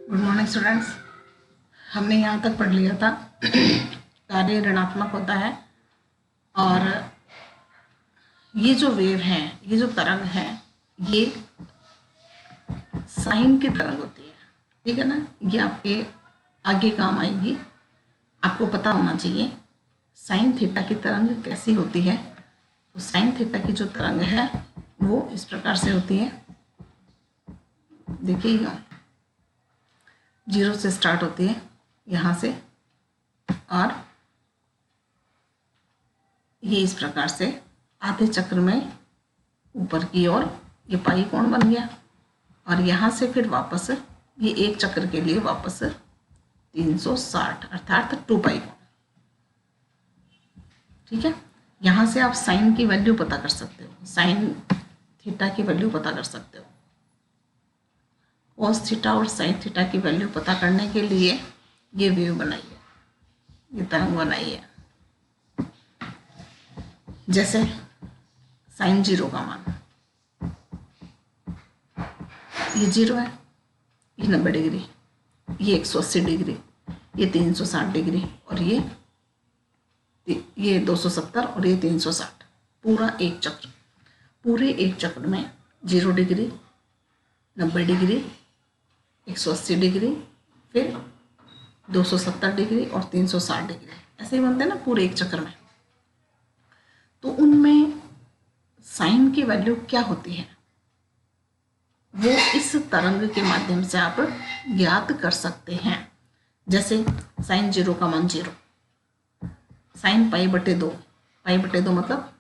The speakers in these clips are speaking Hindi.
Good morning students. हमने यहाँ तक पढ़ लिया था कार्य ऋणात्मक होता है और ये जो वेव है, ये जो तरंग है, ये साइन की तरंग होती है। ठीक है ना, ये आपके आगे काम आएगी। आपको पता होना चाहिए साइन थीटा की तरंग कैसी होती है। तो साइन थीटा की जो तरंग है वो इस प्रकार से होती है। देखिए, 0 से स्टार्ट होती है यहाँ से, और ये इस प्रकार से आधे चक्र में ऊपर की ओर ये पाई कोण बन गया, और यहाँ से फिर वापस ये एक चक्र के लिए वापस 360 अर्थात 2 पाई कोण। ठीक है, यहाँ से आप साइन की वैल्यू पता कर सकते हो, साइन थीटा की वैल्यू पता कर सकते हो। कॉस थीटा और साइन थीटा की वैल्यू पता करने के लिए ये वेव बनाई है, ये तरंग बनाई है। जैसे साइन 0 का मान, ये 0 है, ये 90 डिग्री, ये 180 डिग्री, ये 360 डिग्री, और ये 270 और ये 360। पूरा एक चक्र, पूरे एक चक्र में 0 डिग्री, 90 डिग्री, 180 डिग्री, फिर 270 डिग्री और 360 डिग्री, ऐसे ही बनते हैं ना पूरे एक चक्र में। तो उनमें साइन की वैल्यू क्या होती है वो इस तरंग के माध्यम से आप ज्ञात कर सकते हैं। जैसे साइन 0 का मान 0, साइन π/2, π/2 मतलब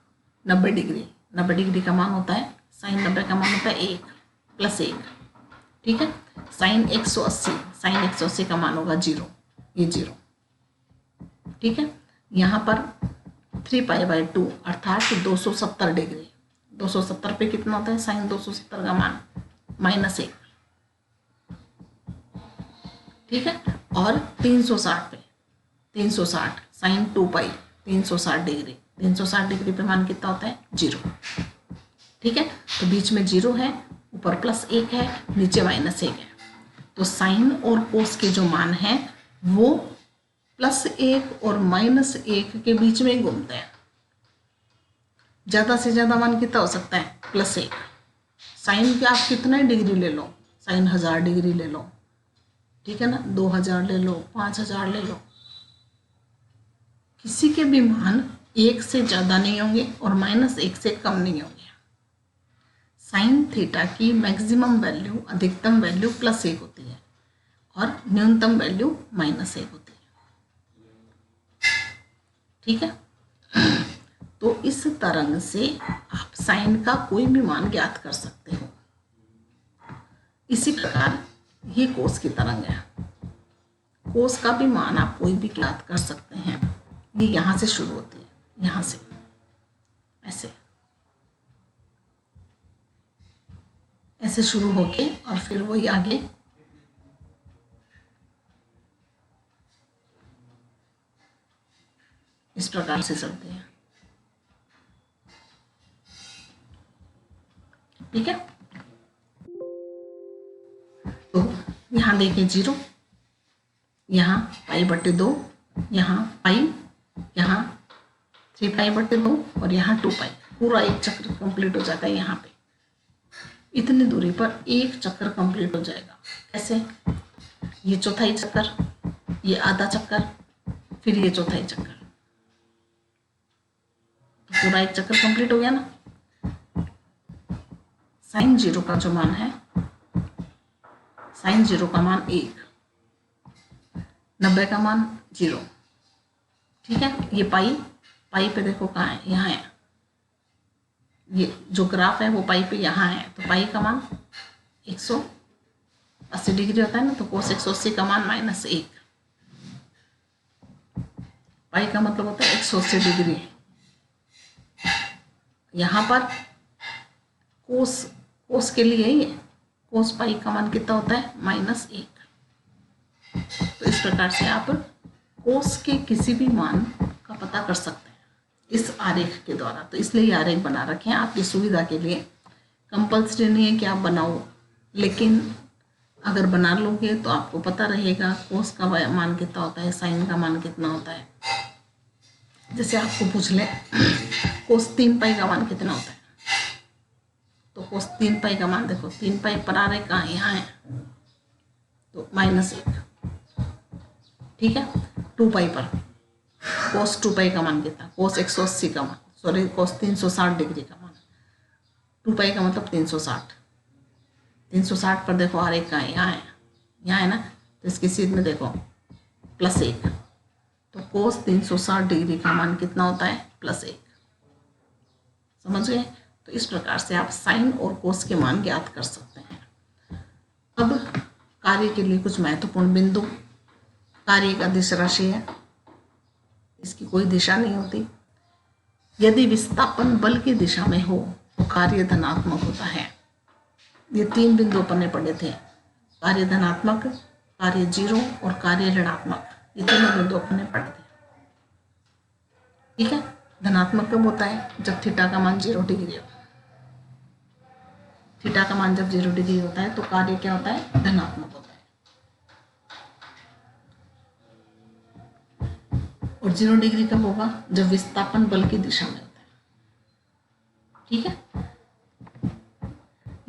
90 डिग्री, 90 डिग्री का मान होता है, साइन 90 का मान होता है 1 + 1। ठीक है, साइन 180, साइन 180 का मान होगा 0, ये 0। ठीक है, यहाँ पर 3π/2 अर्थात 270 डिग्री, 270 पे कितना होता है साइन 270 का मान -1। ठीक है, और 360 पे 360 साइन 2π 360 डिग्री, 360 डिग्री पे मान कितना होता है 0। ठीक है, तो बीच में 0 है, ऊपर +1 है, नीचे -1 है। तो साइन और कोस के जो मान हैं वो +1 और -1 के बीच में घूमते हैं। ज़्यादा से ज़्यादा मान कितना हो सकता है +1। साइन के आप कितने डिग्री ले लो, साइन 1000 डिग्री ले लो, ठीक है ना, 2000 ले लो, 5000 ले लो, किसी के भी मान 1 से ज़्यादा नहीं होंगे और -1 से कम नहीं होंगे। साइन थीटा की मैक्सिमम वैल्यू, अधिकतम वैल्यू +1 होती है और न्यूनतम वैल्यू -1 होती है। ठीक है, तो इस तरंग से आप साइन का कोई भी मान ज्ञात कर सकते हो। इसी प्रकार ये कोस की तरंग है, कोस का भी मान आप कोई भी ज्ञात कर सकते हैं। ये यहाँ से शुरू होती है, यहाँ से ऐसे ऐसे शुरू होके और फिर वही आगे इस प्रकार से चलते हैं। ठीक है, तो यहाँ देखिए 0, यहाँ π/2, यहाँ पाई, यहाँ 3π/2 और यहाँ 2π। पूरा एक चक्र कंप्लीट हो जाता है। यहाँ पे इतनी दूरी पर एक चक्र कंप्लीट हो जाएगा। कैसे? ये चौथाई चक्कर, ये आधा चक्कर, फिर ये चौथाई चक्कर, तो पूरा एक चक्कर कंप्लीट हो गया ना। साइन 0 का जो मान है, साइन 0 का मान 1, 90 का मान 0। ठीक है, ये पाई पे देखो कहाँ है, यहाँ है। ये जो ग्राफ है वो पाई पे यहाँ है, तो पाई का मान 180 डिग्री होता है ना, तो कोस 180 का मान -1। पाई का मतलब होता है 180 डिग्री। यहाँ पर कोस के लिए ये कोस पाई का मान कितना होता है -1। तो इस प्रकार से आप कोस के किसी भी मान का पता कर सकते हैं इस आरेख के द्वारा। तो इसलिए ये आरेख बना रखे हैं आपकी सुविधा के लिए। कंपल्सरी नहीं है कि आप बनाओ, लेकिन अगर बना लोगे तो आपको पता रहेगा कोस का मान कितना होता है, साइन का मान कितना होता है। जैसे आपको पूछ ले कोस 3 पाई का मान कितना होता है, तो कोस 3 पाई का मान देखो, 3 पाई पर आ रहे कहाँ, यहाँ है, तो -1। ठीक है, 2 पाई पर कोस 2 पाई का मान कितना, कोस 180 का मान, सॉरी कोस 360 डिग्री का मान, 2 पाई का मतलब 360। 360 पर देखो आ रहे कहाँ, यहाँ है, यहाँ है ना, तो इसकी सीध में देखो +1, तो कोस 360 डिग्री का मान कितना होता है, +1। समझ गए। तो इस प्रकार से आप साइन और कोस के मान ज्ञात कर सकते हैं। अब कार्य के लिए कुछ महत्वपूर्ण बिंदु। कार्य का दिश राशि है, इसकी कोई दिशा नहीं होती। यदि विस्थापन बल की दिशा में हो तो कार्य धनात्मक होता है। ये 3 बिंदु अपन ने पढ़े थे, कार्य धनात्मक, कार्य 0 और कार्य ऋणात्मक। ये तीनों बिंदु अपन ने पढ़े थे। ठीक है, धनात्मक कब होता है, जब थीटा का मान 0 डिग्री हो। थीटा का मान जब 0 डिग्री होता है तो कार्य क्या होता है, धनात्मक होता है। और 0 डिग्री कब होगा, जब विस्थापन बल की दिशा में होता है। ठीक है,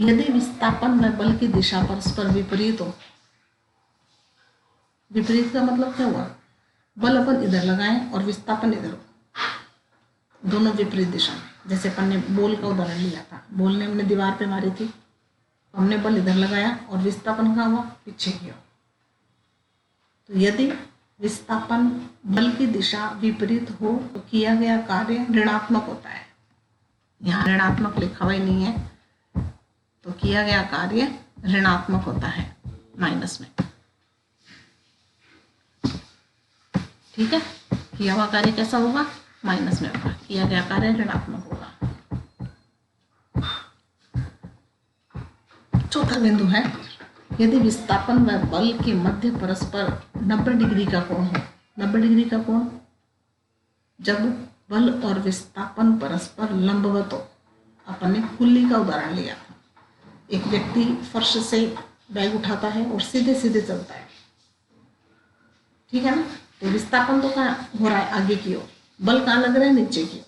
यदि विस्थापन में बल की दिशा परस्पर विपरीत हो, विपरीत का मतलब क्या हुआ, बल अपन इधर लगाएं और विस्थापन इधर हो, दोनों विपरीत दिशा में। जैसे अपन ने बॉल का उदाहरण लिया था, बॉल ने हमने दीवार पे मारी थी, हमने बल इधर लगाया और विस्थापन कहाँ हुआ, पीछे की ओर। तो यदि विस्थापन बल की दिशा विपरीत हो तो किया गया कार्य ऋणात्मक होता है। यहाँ ऋणात्मक लिखा हुआ ही नहीं है, तो किया गया कार्य ऋणात्मक होता है, माइनस में। ठीक है, किया हुआ कार्य कैसा होगा, माइनस में होगा, किया गया कार्य ऋणात्मक होगा। चौथा बिंदु है, यदि विस्थापन व बल के मध्य परस्पर 90 डिग्री का कोण हो। 90 डिग्री का कोण जब बल और विस्थापन परस्पर लंबवत हो। अपन ने कुल्ली का उदाहरण लिया था, एक व्यक्ति फर्श से बैग उठाता है और सीधे सीधे चलता है। ठीक है ना, तो विस्थापन तो कहाँ हो रहा है, आगे की ओर, बल कहाँ लग रहा है, नीचे की ओर।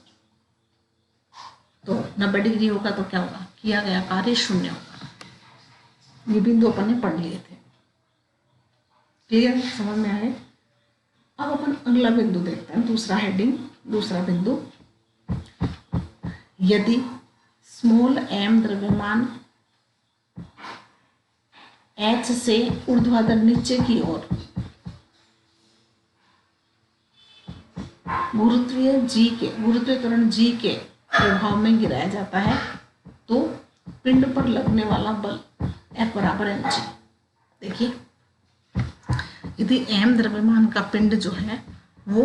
तो 90 डिग्री होगा तो क्या होगा, किया गया कार्य 0 होगा। ये बिंदु अपन ने पढ़ लिए थे। क्लियर, समझ में आए। अब अपन अगला बिंदु देखते हैं, दूसरा हेडिंग, दूसरा बिंदु। यदि स्मॉल m द्रव्यमान h से ऊर्ध्वाधर नीचे की ओर गुरुत्वीय त्वरण g के प्रभाव में गिराया जाता है तो पिंड पर लगने वाला बल F बराबर mg। देखिए, यदि m द्रव्यमान का पिंड जो है वो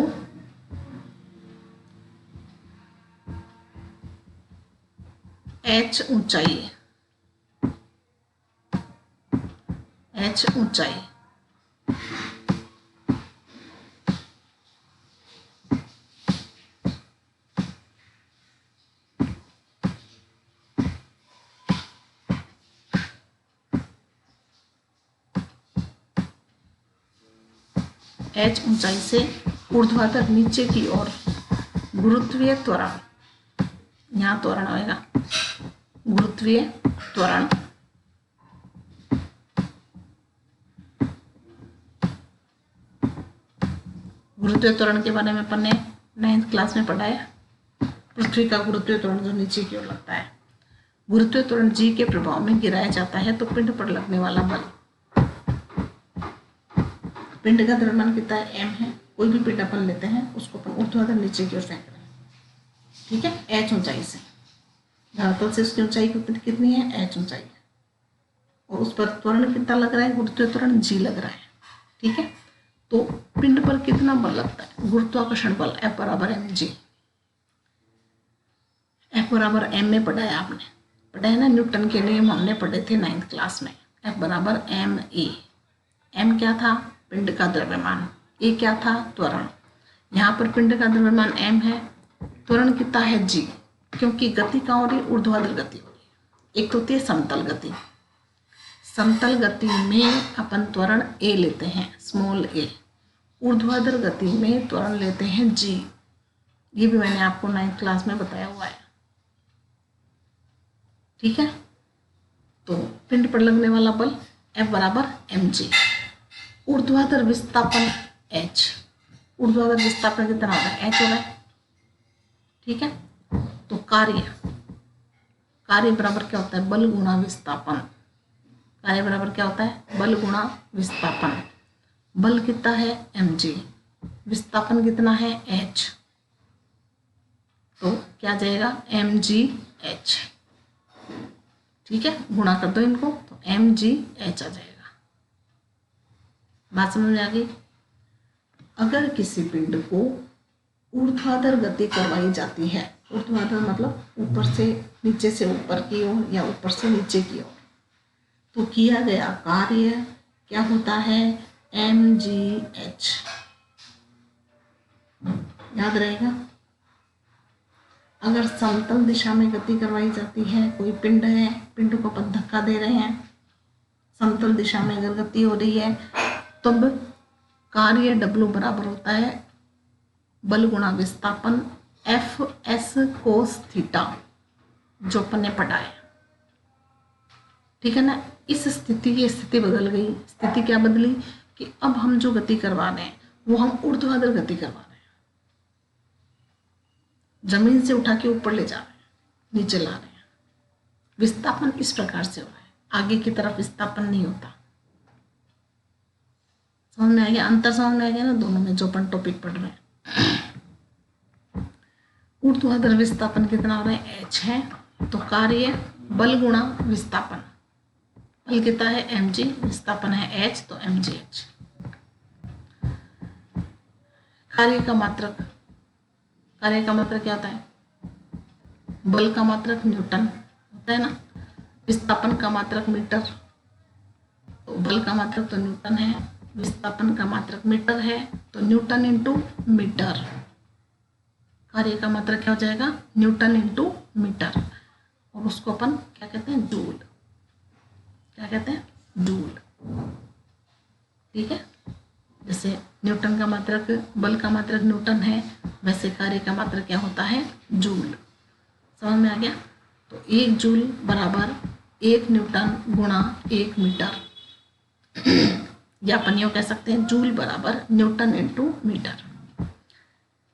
h ऊंचाई है, h ऊंचाई, h ऊंचाई से ऊर्ध्वाधर नीचे की ओर गुरुत्वीय त्वरण, यहाँ त्वरण आएगा, गुरुत्वीय त्वरण गुरुत्वीय त्वरण के बारे में अपन ने 9th क्लास में पढ़ा है। पृथ्वी का गुरुत्वीय त्वरण जो नीचे की ओर लगता है, गुरुत्वीय त्वरण g के प्रभाव में गिराया जाता है तो पिंड पर लगने वाला बल, पिंड का द्रव्यमान कितना है, m है। कोई भी पिंड अपन लेते हैं उसको अपन ऊर्ध्वाधर नीचे की ओर फेंक रहे हैं। ठीक है, h ऊंचाई से, धरातल से उसकी ऊंचाई कितनी है, h ऊंचाई है, और उस पर त्वरण कितना लग रहा है, गुरुत्वीय त्वरण g लग रहा है। ठीक है, तो पिंड पर कितना बल लगता है, गुरुत्वाकर्षण बल F बराबर mg। F बराबर m में पढ़ा है, आपने पढ़ा है ना, न्यूटन के नियम हमने पढ़े थे 9th क्लास में। F बराबर ma, m क्या था, पिंड का द्रव्यमान, a क्या था, त्वरण। यहाँ पर पिंड का द्रव्यमान m है, त्वरण कितना है g, क्योंकि गति कहाँ हो रही है, ऊर्ध्वाधर गति हो रही है। एक तो होती है समतल गति, समतल गति में अपन त्वरण a लेते हैं, स्मॉल a। ऊर्ध्वाधर गति में त्वरण लेते हैं g। ये भी मैंने आपको 9th क्लास में बताया हुआ है। ठीक है, तो पिंड पर लगने वाला बल F बराबर mg। ऊर्ध्वाधर विस्थापन h, ऊर्ध्वाधर विस्थापन कितना हो रहा है, h हो रहा है। ठीक है, तो कार्य बराबर क्या होता है, बल गुणा विस्थापन। कार्य बराबर क्या होता है, बल गुणा विस्थापन। बल कितना है mg, विस्थापन कितना है h, तो क्या आ जाएगा mgh। ठीक है, गुणा कर दो इनको तो mgh आ जाएगा। बात समझ में आ गई। अगर किसी पिंड को ऊर्ध्वाधर गति करवाई जाती है, ऊर्ध्वाधर मतलब ऊपर से नीचे से ऊपर की ओर या ऊपर से नीचे की ओर, तो किया गया कार्य क्या होता है, mgh। याद रहेगा। अगर समतल दिशा में गति करवाई जाती है, कोई पिंड है, पिंड को अपन धक्का दे रहे हैं, समतल दिशा में अगर गति हो रही है, तब कार्य W बराबर होता है बल गुणा विस्थापन Fs कोस थीटा, जो अपन ने पढ़ा है। ठीक है ना। इस स्थिति की स्थिति बदल गई। स्थिति क्या बदली कि अब हम जो गति करवा रहे हैं वो हम ऊर्ध्वाधर गति करवा रहे हैं, जमीन से उठा के ऊपर ले जा रहे हैं, नीचे ला रहे हैं। विस्थापन इस प्रकार से हो रहा है, आगे की तरफ विस्थापन नहीं होता। समझ में आ गया, अंतर समझ में आ गया ना दोनों में, जो अपन टॉपिक पढ़ रहे हैं। ऊर्ध्वाधर विस्थापन कितना हो रहा है, h है, तो कार्य बल गुणा विस्थापन। बल कितना है mg, विस्थापन है h, तो mgh। कार्य का मात्रक, कार्य का मात्रक क्या होता है, बल का मात्रक न्यूटन होता है ना, विस्थापन का मात्रक मीटर। तो बल का मात्रक तो न्यूटन है, विस्थापन का मात्रक मीटर है, तो न्यूटन इंटू मीटर। कार्य का मात्रक क्या हो जाएगा, न्यूटन इंटू मीटर, और उसको अपन क्या कहते हैं, जूल। क्या कहते हैं, जूल। ठीक है, जैसे न्यूटन का मात्रक, बल का मात्रक न्यूटन है, वैसे कार्य का मात्रक क्या होता है, जूल। समझ में आ गया। तो 1 जूल बराबर 1 न्यूटन गुणा 1 मीटर, या अपन यूँ कह सकते हैं जूल बराबर न्यूटन इंटू मीटर।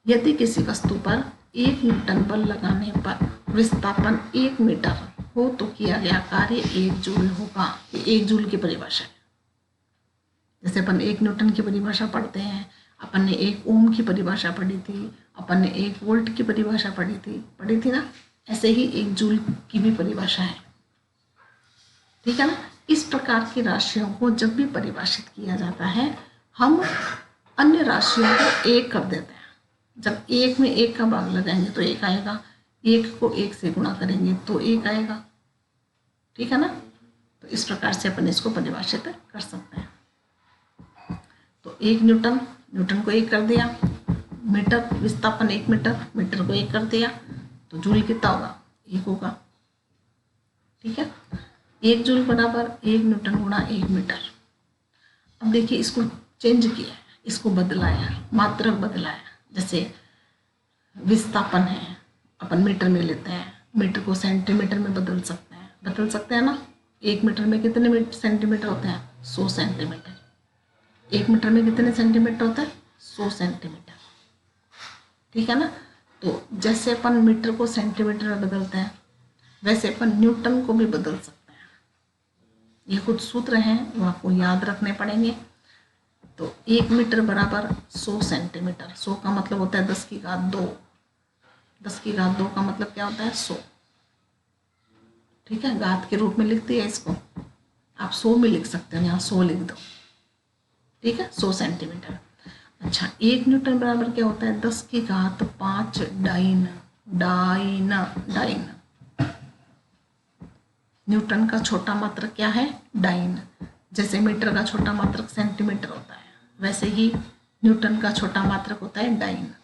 यदि किसी वस्तु पर 1 न्यूटन बल लगाने पर विस्थापन 1 मीटर हो तो किया गया कार्य 1 जूल होगा। ये 1 जूल की परिभाषा है। जैसे अपन 1 न्यूटन की परिभाषा पढ़ते हैं, अपन ने 1 ओम की परिभाषा पढ़ी थी, अपन ने 1 वोल्ट की परिभाषा पढ़ी थी ना, ऐसे ही 1 जूल की भी परिभाषा है। ठीक है ना। इस प्रकार की राशियों को जब भी परिभाषित किया जाता है, हम अन्य राशियों को 1 कर देते हैं। जब 1 में 1 का भाग लगाएंगे तो 1 आएगा, 1 को 1 से गुणा करेंगे तो 1 आएगा। ठीक है ना। तो इस प्रकार से अपन इसको परिभाषित कर सकते हैं। तो 1 न्यूटन, न्यूटन को 1 कर दिया, मीटर विस्थापन 1 मीटर, मीटर को 1 कर दिया, तो जूल कितना होगा, 1 होगा। ठीक है, 1 जूल बराबर 1 न्यूटन गुणा 1 मीटर। अब देखिए इसको चेंज किया है, इसको बदलाया, मात्रक बदलाया। जैसे विस्थापन है, अपन मीटर में लेते हैं, मीटर को सेंटीमीटर में बदल सकते हैं ना। 1 मीटर में कितने सेंटीमीटर होते हैं, 100 सेंटीमीटर। 1 मीटर में कितने सेंटीमीटर होता है, 100 सेंटीमीटर। ठीक है ना। तो जैसे अपन मीटर को सेंटीमीटर में बदलते हैं, वैसे अपन न्यूटन को भी बदल सकते हैं। ये कुछ सूत्र हैं वो आपको याद रखने पड़ेंगे। तो 1 मीटर बराबर 100 सेंटीमीटर। 100 का मतलब होता है 10 की घात 2। 10 की घात 2 का मतलब क्या होता है, 100। ठीक है, घात के रूप में लिखती है इसको, आप 100 में लिख सकते हो, यहाँ 100 लिख दो। ठीक है, 100 सेंटीमीटर। अच्छा, 1 न्यूटन बराबर क्या होता है, 10 की घात 5 डाइन। न्यूटन का छोटा मात्रक क्या है, डाइन। जैसे मीटर का छोटा मात्रक सेंटीमीटर होता है, वैसे ही न्यूटन का छोटा मात्रक होता है डाइन।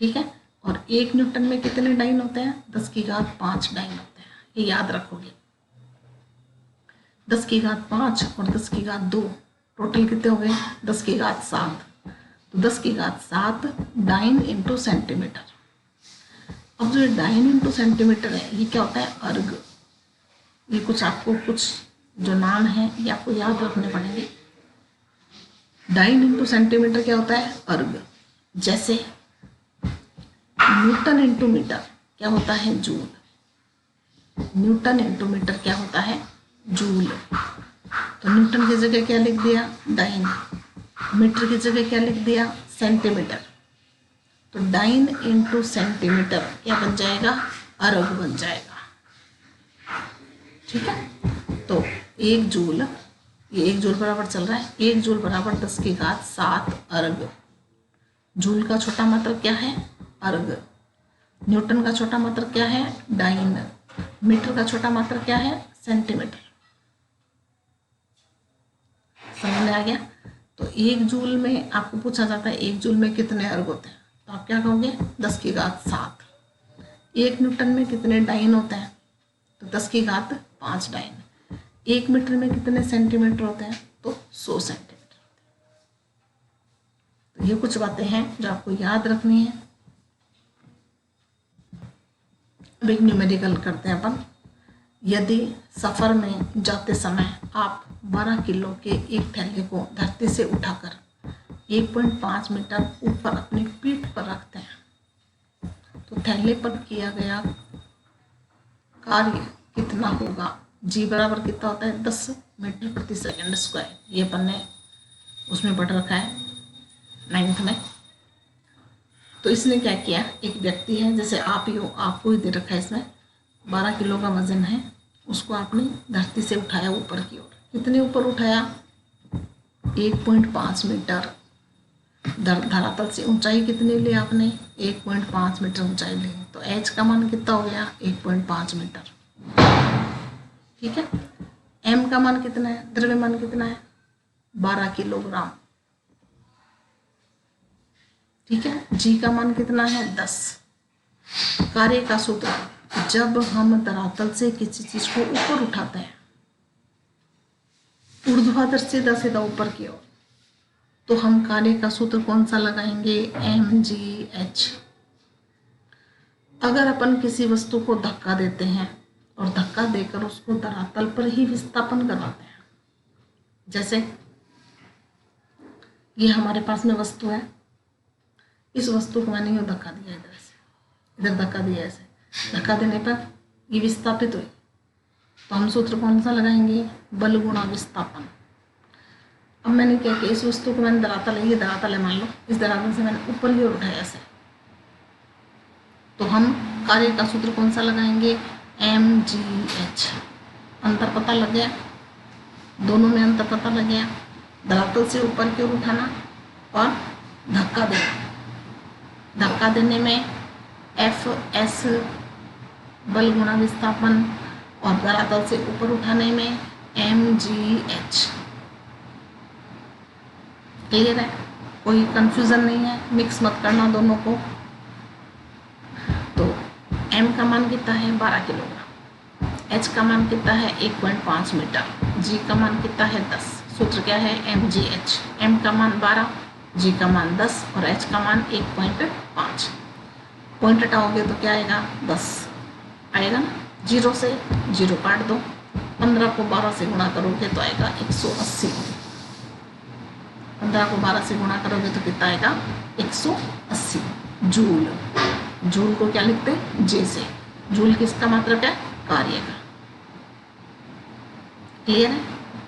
ठीक है, और 1 न्यूटन में कितने डाइन होते हैं, 10 की घात 5 डाइन होते हैं। ये याद रखोगे। 10 की घात 5 और 10 की घात 2, टोटल कितने हो गए? 10 की घात 7। तो 10 की घात 7 डाइन इंटू सेंटीमीटर। अब जो डाइन इंटू सेंटीमीटर है, ये क्या होता है? अर्ग। ये कुछ आपको कुछ जो नाम है ये आपको याद रखने पड़ेंगे। डाइन इंटू सेंटीमीटर क्या होता है? अर्ग। जैसे न्यूटन इंटू मीटर क्या होता है? जूल। न्यूटन इंटू मीटर क्या होता है? जूल। तो न्यूटन की जगह क्या लिख दिया? डाइन। मीटर की जगह क्या लिख दिया? सेंटीमीटर। तो डाइन इंटू सेंटीमीटर क्या बन जाएगा? अर्ग बन जाएगा। ठीक है। तो 1 जूल, ये 1 जूल बराबर चल रहा है, 1 जूल बराबर 10 की घात 7 अर्ग। जूल का छोटा मात्रक क्या है? अर्ग। न्यूटन का छोटा मात्रक क्या है? डाइन। मीटर का छोटा मात्रक क्या है? सेंटीमीटर। समझ में आ गया? तो 1 जूल में आपको पूछा जाता है 1 जूल में कितने अर्ग होते हैं, तो आप क्या कहोगे? 10 की घात 7। 1 न्यूटन में कितने डाइन होते हैं? तो 10 की घात 5 डाइन। 1 मीटर में कितने सेंटीमीटर होते हैं? तो 100 सेंटीमीटर। तो ये कुछ बातें हैं जो आपको याद रखनी है। अब एक न्यूमेरिकल करते हैं अपन। यदि सफ़र में जाते समय आप 12 किलो के एक थैले को धरती से उठाकर 1.5 मीटर ऊपर अपनी पीठ पर रखते हैं, तो थैले पर किया गया कार्य कितना होगा? जी बराबर कितना होता है? 10 मीटर प्रति सेकंड स्क्वायर। ये अपन ने उसमें पढ़ रखा है 9th में। तो इसने क्या किया? एक व्यक्ति है, जैसे आप ही हो, आपको ही दे रखा है इसमें 12 किलो का वजन है, उसको आपने धरती से उठाया ऊपर की ओर। कितने ऊपर उठाया? 1.5 मीटर। धरातल से ऊंचाई कितनी ली आपने? 1.5 मीटर ऊंचाई ली। तो एच का मान कितना हो गया? 1.5 मीटर। ठीक है। एम का मान कितना है? द्रव्यमान कितना है? 12 किलोग्राम। ठीक है। जी का मान कितना है? 10। कार्य का सूत्र, जब हम धरातल से किसी चीज को ऊपर उठाते हैं ऊर्ध्वाधर सीधा ऊपर की ओर, तो हम कार्य का सूत्र कौन सा लगाएंगे? mgh। अगर अपन किसी वस्तु को धक्का देते हैं और धक्का देकर उसको धरातल पर ही विस्थापन करवाते हैं, जैसे ये हमारे पास में वस्तु है, इस वस्तु को मैंने यूँ धक्का दिया, इधर से इधर धक्का दिया, ऐसे धक्का देने पर ये विस्थापित हुई, तो हम सूत्र कौन सा लगाएंगे? बल गुणा विस्थापन। अब मैंने क्या किया? इस वस्तु को मैंने धरातल है, ये धरातल है मान लो, इस धरातल से मैंने ऊपर की ओर उठाया ऐसे, तो हम कार्य का सूत्र कौन सा लगाएंगे? mgh। अंतर पता लग गया? दोनों में अंतर पता लग गया। धरातल से ऊपर की ओर उठाना और धक्का देना। धक्का देने में Fs बल गुणा विस्थापन और धरातल से ऊपर उठाने में mgh। क्लियर है? कोई कंफ्यूजन नहीं है? मिक्स मत करना दोनों को। तो m का मान कितना है? 12 किलोग्राम। h का मान कितना है? 1.5 मीटर। g का मान कितना है? 10। सूत्र क्या है? mgh। m का मान 12, g का मान 10 और h का मान 1.5। पॉइंट हटाओगे तो क्या आएगा? 10 आएगा ना। 0 से 0 काट दो, 15 को 12 से गुणा करोगे तो आएगा 180। 15 को 12 से गुणा करोगे तो कितना आएगा? 180 जूल। जूल को क्या लिखते हैं? जे से। जूल किसका मात्रक है? कार्य का। क्लियर है?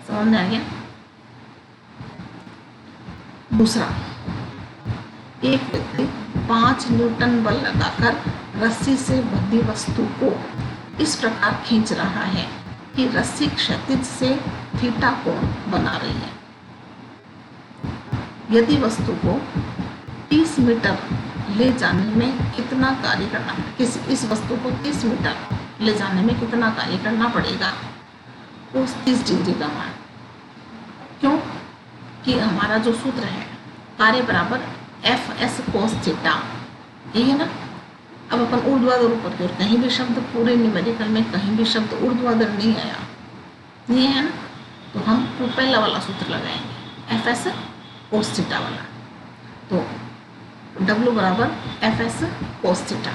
समझ में आ गया? दूसरा, एक व्यक्ति 5 न्यूटन बल लगाकर रस्सी से बंधी वस्तु को इस प्रकार खींच रहा है कि रस्सी क्षैतिज से थीटा कोण बना रही है। यदि वस्तु को 30 मीटर ले जाने में कितना कार्य करना, इस वस्तु को 30 मीटर ले जाने में कितना कार्य करना पड़ेगा? cos 30 डिग्री का मान। क्यों? कि हमारा जो सूत्र है कार्य बराबर Fs cos थीटा, यही है ना। अब अपन ऊर्ध्वाधर ऊपर की ओर, कहीं भी शब्द पूरे न्यूमेरिकल में कहीं भी शब्द ऊर्ध्वाधर नहीं आया, नहीं है ना। तो हम वो पहला वाला सूत्र लगाएंगे, एफ एस कोस थीटा वाला। तो W बराबर एफ एस कोस थीटा,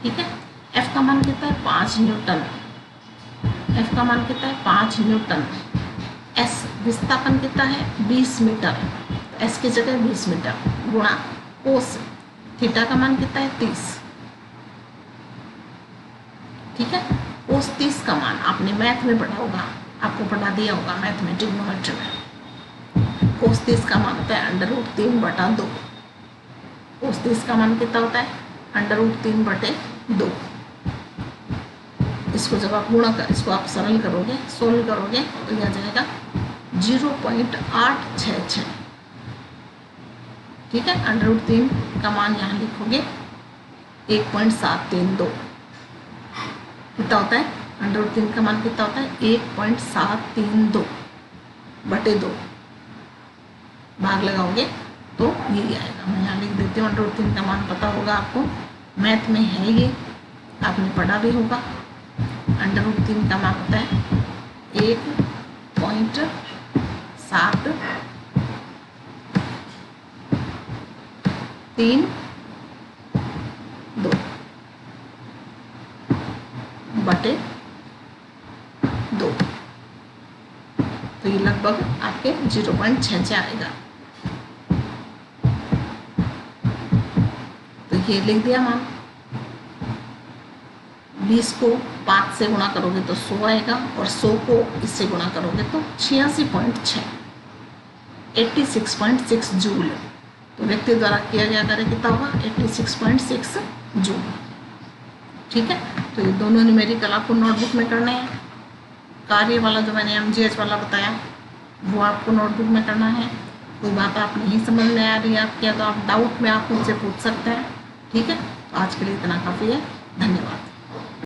ठीक है। F का मान कितना है 5 न्यूटन, F का मान कितना है 5 न्यूटन। S विस्थापन कितना है 20 मीटर, S की जगह 20 मीटर गुणा कोस थीटा का मान कितना है 30, ठीक है। कोस 30 का मान आपने मैथ में पढ़ा होगा, आपको पढ़ा दिया होगा मैथ में, ट्रिग्नोमेट्री में। कोस 30 का मान होता है √3/2। कोस 30 का मान कितना होता है √3/2। इसको जब आप गुणा कर, इसको आप सरल करोगे, सोल्व करोगे तो यह आ जाएगा 0.866, ठीक है। √3 का मान यहाँ लिखोगे 1.732, कितना होता है √3 का मान कितना होता है 1.732/2, भाग लगाओगे तो यही आएगा। मैं यहाँ लिख देती हूँ, √3 का मान पता होगा आपको, मैथ में है ये, आपने पढ़ा भी होगा। √3 का मान होता है 1.732 बटे 2, तो ये लगभग आपके 0.66 आएगा। तो ये लिख दिया मान। 20 को 5 से गुणा करोगे तो 100 आएगा, और 100 को इससे गुणा करोगे तो 86.6, 86.6 जूल। तो व्यक्ति द्वारा किया गया कार्य कितना होगा 86.6 जूल, ठीक है। तो ये दोनों न्यूमेरिकल आपको नोटबुक में करने हैं। कार्य वाला जो मैंने MGH वाला बताया वो आपको नोटबुक में करना है। कोई बात आप नहीं समझ में आ रही है आपके, तो आप डाउट में आप मुझसे पूछ सकते हैं, ठीक है। तो आज के लिए इतना काफ़ी है, धन्यवाद।